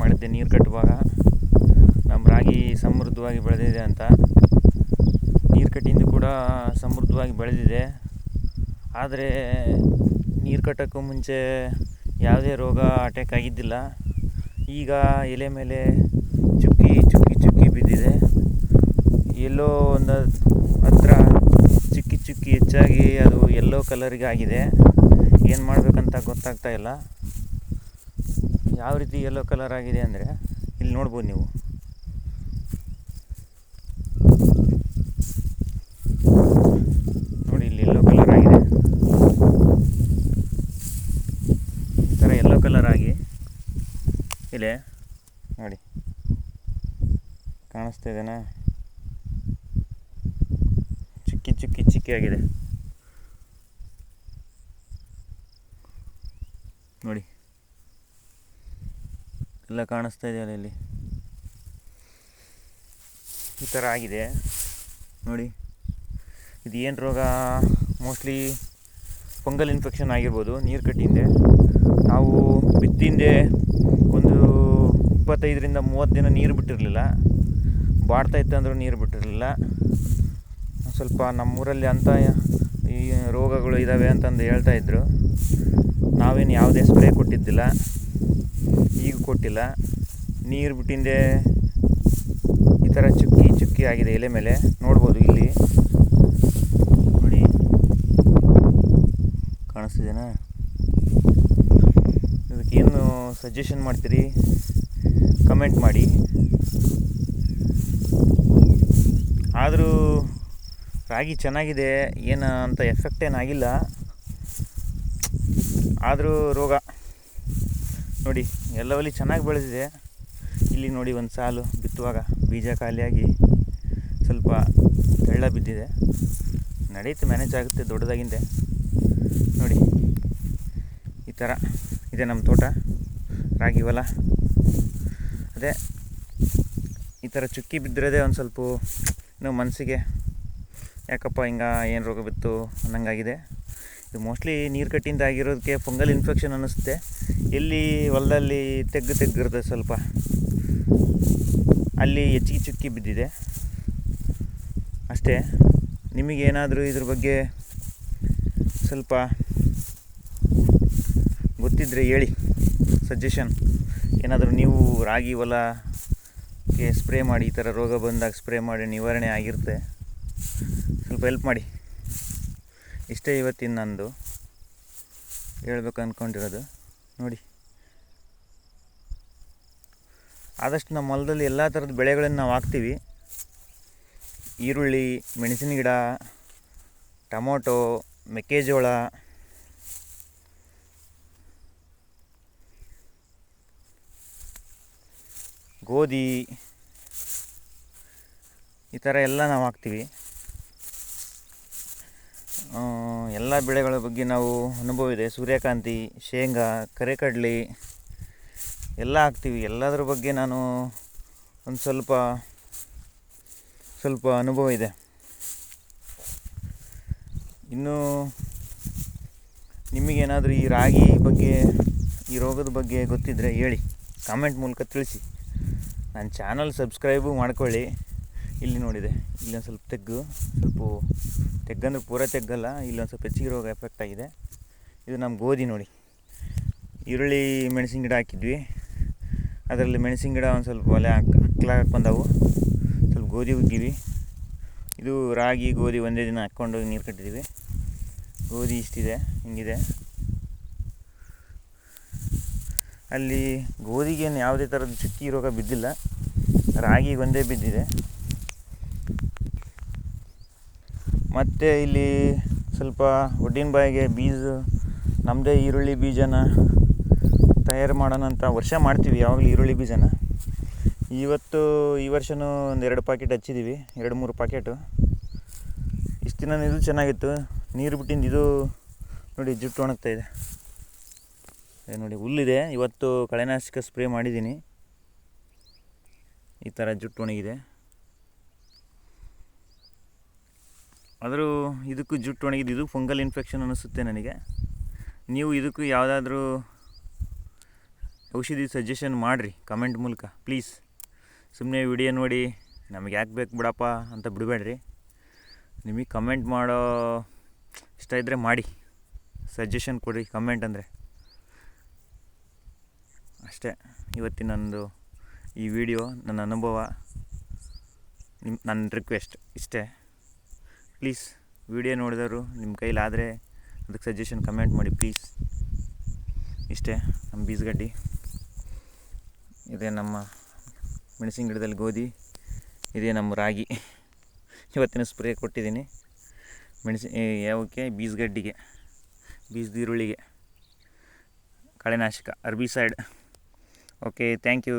ಮಾಡಿದ್ದೆ ನೀರು ಕಟ್ಟುವಾಗ ನಮ್ಮ ರಾಗಿ ಸಮೃದ್ಧವಾಗಿ ಬೆಳೆದಿದೆ ಅಂತ. ನೀರು ಕಟ್ಟಿಂದು ಕೂಡ ಸಮೃದ್ಧವಾಗಿ ಬೆಳೆದಿದೆ. ಆದರೆ ನೀರು ಕಟ್ಟೋಕ್ಕೂ ಮುಂಚೆ ಯಾವುದೇ ರೋಗ ಅಟ್ಯಾಕ್ ಆಗಿದ್ದಿಲ್ಲ. ಈಗ ಎಲೆ ಮೇಲೆ ಚುಕ್ಕಿ ಚುಕ್ಕಿ ಚುಕ್ಕಿ ಬಿದ್ದಿದೆ. ಎಲ್ಲೋ ಒಂದು ಹತ್ರ ಚುಕ್ಕಿ ಚುಕ್ಕಿ ಹೆಚ್ಚಾಗಿ ಅದು ಯೆಲ್ಲೋ ಕಲರಿಗೆ ಆಗಿದೆ. ಏನು ಮಾಡಬೇಕಂತ ಗೊತ್ತಾಗ್ತಾ ಇಲ್ಲ. ಯಾವ ರೀತಿ ಯೆಲ್ಲೋ ಕಲರ್ ಆಗಿದೆ ಅಂದರೆ ಇಲ್ಲಿ ನೋಡ್ಬೋದು ನೀವು. ನೋಡಿ, ಇಲ್ಲಿ ಯೆಲ್ಲೋ ಕಲರ್ ಆಗಿದೆ. ಈ ಥರ ಯೆಲ್ಲೋ ಕಲರ್ ಆಗಿ ಎಲೆ ನೋಡಿ, ಕಾಣಿಸ್ತಾ ಇದೆನಾ? ಚುಕ್ಕಿ ಚುಕ್ಕಿ ಚುಕ್ಕಿ ಆಗಿದೆ ನೋಡಿ, ಎಲ್ಲ ಕಾಣಿಸ್ತಾ ಇದೆಯಲ್ಲ ಇಲ್ಲಿ. ಈ ಥರ ಆಗಿದೆ ನೋಡಿ. ಇದು ಏನು ರೋಗ? ಮೋಸ್ಟ್ಲಿ ಫಂಗಲ್ ಇನ್ಫೆಕ್ಷನ್ ಆಗಿರ್ಬೋದು. ನೀರು ಕಟ್ಟಿಂದೆ ನಾವು ಬಿತ್ತಿಂದೆ ಒಂದು 25ರಿಂದ 30 ದಿನ ನೀರು ಬಿಟ್ಟಿರಲಿಲ್ಲ. ಬಾಡ್ತಾ ಇತ್ತು ಅಂದರೂ ನೀರು ಬಿಟ್ಟಿರಲಿಲ್ಲ. ಸ್ವಲ್ಪ ನಮ್ಮೂರಲ್ಲಿ ಅಂಥ ಈ ರೋಗಗಳು ಇದ್ದಾವೆ ಅಂತಂದು ಹೇಳ್ತಾಯಿದ್ರು. ನಾವೇನು ಯಾವುದೇ ಸ್ಪ್ರೇ ಕೊಟ್ಟಿದ್ದಿಲ್ಲ, ಈಗ ಕೊಟ್ಟಿಲ್ಲ. ನೀರು ಬಿಟ್ಟಿಂದೆ ಈ ಥರ ಚುಕ್ಕಿ ಚುಕ್ಕಿ ಆಗಿದೆ ಎಲೆ ಮೇಲೆ, ನೋಡ್ಬೋದು ಇಲ್ಲಿ ನೋಡಿ, ಕಾಣಿಸ್ತಿದೆನಾ? ಇದಕ್ಕೇನು ಸಜೆಷನ್ ಮಾಡ್ತೀರಿ ಕಮೆಂಟ್ ಮಾಡಿ. ಆದರೂ ರಾಗಿ ಚೆನ್ನಾಗಿದೆ, ಏನು ಅಂತ ಎಫೆಕ್ಟ್ ಏನಾಗಿಲ್ಲ. ಆದರೂ ರೋಗ ನೋಡಿ, ಎಲ್ಲವಲ್ಲಿ ಚೆನ್ನಾಗಿ ಬೆಳೆದಿದೆ. ಇಲ್ಲಿ ನೋಡಿ, ಒಂದು ಸಾಲು ಬಿತ್ತುವಾಗ ಬೀಜ ಖಾಲಿಯಾಗಿ ಸ್ವಲ್ಪ ತೆಳ್ಳ ಬಿದ್ದಿದೆ. ನಡೆಯುತ್ತೆ, ಮ್ಯಾನೇಜ್ ಆಗುತ್ತೆ ದೊಡ್ಡದಾಗಿಂದೆ. ನೋಡಿ, ಈ ಥರ ಇದೆ ನಮ್ಮ ತೋಟ, ರಾಗಿ ಹೊಲ. ಅದೇ ಈ ಥರ ಚುಕ್ಕಿ ಬಿದ್ದಿರೋದೇ ಒಂದು ಸ್ವಲ್ಪ ಇನ್ನೂ ಮನಸ್ಸಿಗೆ ಯಾಕಪ್ಪ ಹಿಂಗೆ ಏನು ರೋಗ ಬಿತ್ತು ಅನ್ನಂಗಾಗಿದೆ. ಇದು ಮೋಸ್ಟ್ಲಿ ನೀರು ಕಟ್ಟಿಂದ ಆಗಿರೋದಕ್ಕೆ ಫಂಗಲ್ ಇನ್ಫೆಕ್ಷನ್ ಅನ್ನಿಸುತ್ತೆ. ಎಲ್ಲಿ ಹೊಲದಲ್ಲಿ ತೆಗ್ಗಿರುತ್ತೆ ಸ್ವಲ್ಪ, ಅಲ್ಲಿ ಹೆಚ್ಚಿಗೆ ಚುಕ್ಕಿ ಬಿದ್ದಿದೆ ಅಷ್ಟೇ. ನಿಮಗೇನಾದರೂ ಇದ್ರ ಬಗ್ಗೆ ಸ್ವಲ್ಪ ಗೊತ್ತಿದ್ದರೆ ಹೇಳಿ, ಸಜೆಷನ್. ಏನಾದರೂ ನೀವು ರಾಗಿ ಹೊಲಕ್ಕೆ ಸ್ಪ್ರೇ ಮಾಡಿ, ಈ ಥರ ರೋಗ ಬಂದಾಗ ಸ್ಪ್ರೇ ಮಾಡಿ ನಿವಾರಣೆ ಆಗಿರುತ್ತೆ, ಸ್ವಲ್ಪ ಹೆಲ್ಪ್ ಮಾಡಿ. ಇಷ್ಟೇ ಇವತ್ತಿನ ನಂದು ಹೇಳ್ಬೇಕು ಅಂದ್ಕೊಂಡಿರೋದು. ನೋಡಿ, ಆದಷ್ಟು ನಮ್ಮ ಹೊಲದಲ್ಲಿ ಎಲ್ಲ ಥರದ ಬೆಳೆಗಳನ್ನು ನಾವು ಹಾಕ್ತೀವಿ. ಈರುಳ್ಳಿ, ಮೆಣಸಿನ ಗಿಡ, ಟೊಮೊಟೊ, ಮೆಕ್ಕೆಜೋಳ, ಗೋಧಿ, ಈ ಥರ ಎಲ್ಲ ನಾವು ಹಾಕ್ತೀವಿ. ಎಲ್ಲ ಬೆಳೆಗಳ ಬಗ್ಗೆ ನಾವು ಅನುಭವ ಇದೆ. ಸೂರ್ಯಕಾಂತಿ, ಶೇಂಗಾ, ಕರೆಕಡ್ಲಿ ಎಲ್ಲ ಹಾಕ್ತೀವಿ. ಎಲ್ಲದರ ಬಗ್ಗೆ ನಾನು ಒಂದು ಸ್ವಲ್ಪ ಅನುಭವ ಇದೆ. ಇನ್ನು ನಿಮಗೇನಾದರೂ ಈ ರಾಗಿ ಬಗ್ಗೆ, ಈ ರೋಗದ ಬಗ್ಗೆ ಗೊತ್ತಿದ್ದರೆ ಹೇಳಿ, ಕಾಮೆಂಟ್ ಮೂಲಕ ತಿಳಿಸಿ. ನನ್ನ ಚಾನಲ್ ಸಬ್ಸ್ಕ್ರೈಬು ಮಾಡ್ಕೊಳ್ಳಿ. ಇಲ್ಲಿ ನೋಡಿದೆ, ಇಲ್ಲೊಂದು ಸ್ವಲ್ಪ ತೆಗ್ಗಂದ್ರೆ ಪೂರ ತೆಗ್ಗಲ್ಲ, ಇಲ್ಲೊಂದು ಸ್ವಲ್ಪ ಹೆಚ್ಚಿಗೆ ರೋಗ ಎಫೆಕ್ಟ್ ಆಗಿದೆ. ಇದು ನಮ್ಮ ಗೋಧಿ ನೋಡಿ. ಈರುಳ್ಳಿ, ಮೆಣಸಿನ ಗಿಡ ಹಾಕಿದ್ವಿ. ಅದರಲ್ಲಿ ಮೆಣಸಿನ ಗಿಡ ಒಂದು ಸ್ವಲ್ಪ ಒಲೆ ಹಾಕ್ಲಾಕ್ ಬಂದವು. ಸ್ವಲ್ಪ ಗೋಧಿ ಉಗ್ಗಿವಿ. ಇದು ರಾಗಿ, ಗೋಧಿ ಒಂದೇ ದಿನ ಹಾಕ್ಕೊಂಡು ನೀರು ಕಟ್ಟಿದ್ದೀವಿ. ಗೋಧಿ ಇಷ್ಟಿದೆ, ಹಿಂಗಿದೆ. ಅಲ್ಲಿ ಗೋಧಿಗೇನು ಯಾವುದೇ ಥರದ ಚುಕ್ಕಿ ರೋಗ ಬಿದ್ದಿಲ್ಲ, ರಾಗಿಗೆ ಒಂದೇ ಬಿದ್ದಿದೆ. ಮತ್ತು ಇಲ್ಲಿ ಸ್ವಲ್ಪ ಒಡ್ಡಿನ ಬಾಯಿಗೆ ನಮ್ಮದೇ ಈರುಳ್ಳಿ ಬೀಜನ ತಯಾರು ಮಾಡೋಣ ಅಂತ ವರ್ಷ ಮಾಡ್ತೀವಿ ಯಾವಾಗಲೂ ಈರುಳ್ಳಿ ಬೀಜನ. ಈ ವರ್ಷವೂ ಒಂದು 2 ಪ್ಯಾಕೆಟ್ ಹಚ್ಚಿದ್ದೀವಿ, 2-3 ಪ್ಯಾಕೆಟು. ಇಷ್ಟು ದಿನ ಇದು ಚೆನ್ನಾಗಿತ್ತು. ನೀರು ಬಿಟ್ಟಿಂದ ಇದು ನೋಡಿ, ಜುಟ್ಟು ಒಣಗ್ತಾ ಇದೆ. ನೋಡಿ, ಹುಲ್ಲಿದೆ. ಇವತ್ತು ಕಳೆನಾಶಕ ಸ್ಪ್ರೇ ಮಾಡಿದ್ದೀನಿ, ಈ ಥರ ಜುಟ್ಟು ಒಣಗಿದೆ. ಆದರೂ ಇದಕ್ಕೂ ಜುಟ್ಟು ಒಣಗಿದ್ದು, ಇದು ಫಂಗಲ್ ಇನ್ಫೆಕ್ಷನ್ ಅನ್ನಿಸುತ್ತೆ ನನಗೆ. ನೀವು ಇದಕ್ಕೂ ಯಾವುದಾದ್ರೂ ಔಷಧಿ ಸಜೆಷನ್ ಮಾಡಿರಿ ಕಮೆಂಟ್ ಮೂಲಕ ಪ್ಲೀಸ್. ಸುಮ್ಮನೆ ವಿಡಿಯೋ ನೋಡಿ ನಮಗೆ ಯಾಕೆ ಬೇಕು ಬಿಡಪ್ಪ ಅಂತ ಬಿಡಬೇಡ್ರಿ. ನಿಮಗೆ ಕಮೆಂಟ್ ಮಾಡೋ ಇಷ್ಟ ಇದ್ದರೆ ಮಾಡಿ, ಸಜೆಷನ್ ಕೊಡಿರಿ ಕಮೆಂಟ್ ಅಂದರೆ ಅಷ್ಟೇ. ಇವತ್ತಿನ ನಂದು ಈ ವಿಡಿಯೋ ನನ್ನ ಅನುಭವ, ನನ್ನ ರಿಕ್ವೆಸ್ಟ್ ಇಷ್ಟೇ. ಪ್ಲೀಸ್ ವಿಡಿಯೋ ನೋಡಿದವರು ನಿಮ್ಮ ಕೈಲಾದರೆ ಅದಕ್ಕೆ ಸಜೆಷನ್ ಕಮೆಂಟ್ ಮಾಡಿ ಪ್ಲೀಸ್. ಇಷ್ಟೇ ನಮ್ಮ ಬೀಸಗಡ್ಡಿ. ಇದೇ ನಮ್ಮ ಮೆಣಸಿನ ಗಿಡದಲ್ಲಿ ಗೋಧಿ, ಇದೇ ನಮ್ಮ ರಾಗಿ. ಇವತ್ತಿನ ಸ್ಪ್ರೇ ಕೊಟ್ಟಿದ್ದೀನಿ ಯಾವಕ್ಕೆ, ಬೀಸಗಡ್ಡಿಗೆ, ಬೀಸದ ಈರುಳ್ಳಿಗೆ, ಕಳೆನಾಶಕ, ಹರ್ಬಿಸೈಡ್. Okay, thank you.